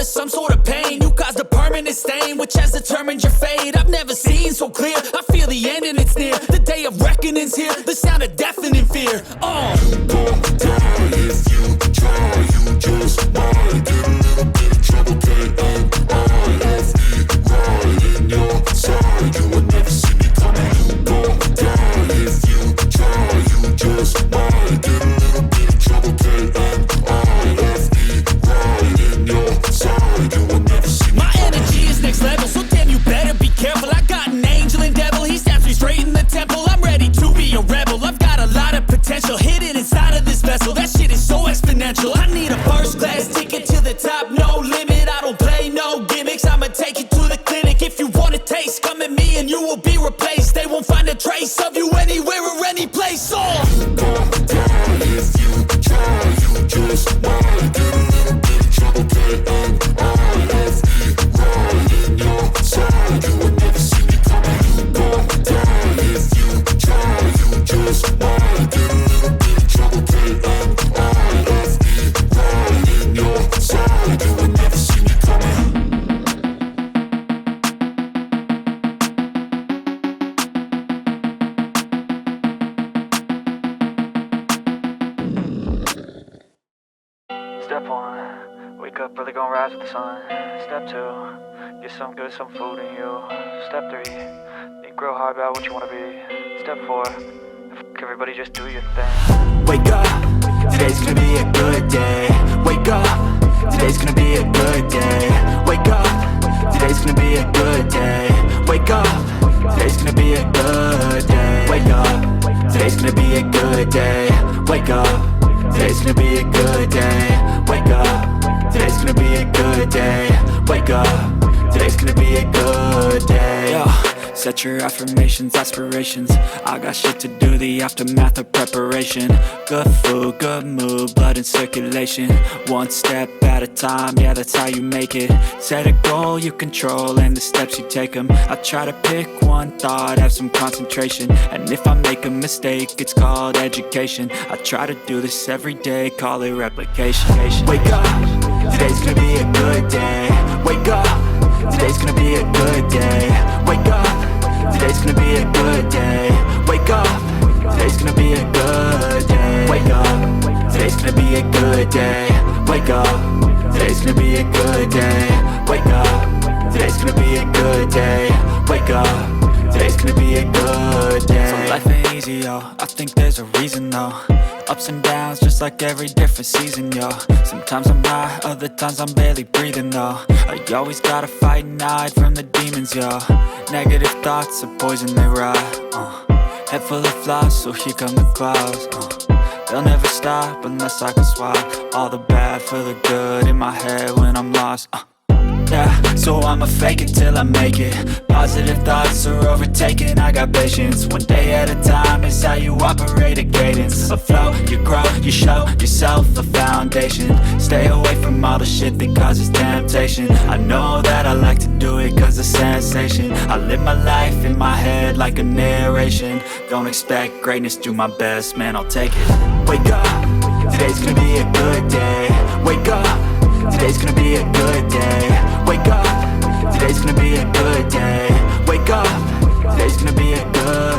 some sort of pain. You caused a permanent stain, which has determined your fate. I've never seen so clear, I feel the end and it's near. The day of reckoning's here, the sound of deafening fear. You won't die if you try, you just might get a little bit of trouble. K-N-I-F-E, right in your side, you will never see me coming. You won't die if you try, you just might get a little bit of trouble. K-N-I-F-E, right in your side, you will never see me My coming. energy is next level, so damn you better be careful. I got an angel and devil, he stabs me straight in the temple. I'm ready to be a rebel, I've got a lot of potential hidden inside of this vessel. That shit is so exponential. I need a first class ticket to the top, no limit. I don't play no gimmicks, I'ma take you to the clinic. If you want a taste, come at me and you will be replaced. They won't find a trace of you anywhere or any place. You won't die if you try, you just might get a little bit of trouble. K-N-I-F-E, right in your side, you will never see me coming. You won't die if you try, you just might get a little bit of trouble. K-N-I-F-E, right in your side, you will never see me coming. Step 1, wake up early, gon' rise with the sun. Step 2, get some good, some food in you. Step 3, think real hard about what you wanna be. Step 4, everybody just do your thing. Wake up, today's gonna be a good day. Wake up, today's gonna be a good day. Wake up, today's gonna be a good day. Wake up, today's gonna be a good day. Wake up, today's gonna be a good day. Wake up, today's gonna be a good day. Wake up, today's gonna be a good day. Wake up, today's gonna be a good day. Yo. Set your affirmations, aspirations. I got shit to do, the aftermath of preparation. Good food, good mood, blood in circulation. One step at a time, yeah, that's how you make it. Set a goal you control and the steps you take them. I try to pick one thought, have some concentration. And if I make a mistake, it's called education. I try to do this every day, call it replication. Wake up, today's gonna be a good day. Wake up, today's gonna be a good day. Wake up, today's gonna be a good day. Wake up, today's gonna be a good day. Wake up, today's gonna be a good day. Wake up, today's gonna be a good day. Wake up, today's gonna be a good day. Wake up, today's gonna be a good day. So life ain't easy, yo, I think there's a reason though. Ups and downs, just like every different season, yo. Sometimes I'm high, other times I'm barely breathing, though. I always gotta fight and hide from the demons, yo. Negative thoughts are poison, they rot. Head full of flies, so here come the clouds. They'll never stop unless I can swap all the bad for the good in my head when I'm lost. Yeah, so I'ma fake it till I make it. Positive thoughts are overtaken, I got patience. One day at a time is how you operate a cadence. A flow, you grow, you show yourself a foundation. Stay away from all the shit that causes temptation. I know that I like to do it cause it's sensation. I live my life in my head like a narration. Don't expect greatness, do my best, man, I'll take it. Wake up, today's gonna be a good day. Wake up, today's gonna be a good day. Wake up, today's gonna be a good day. Wake up, today's gonna be a good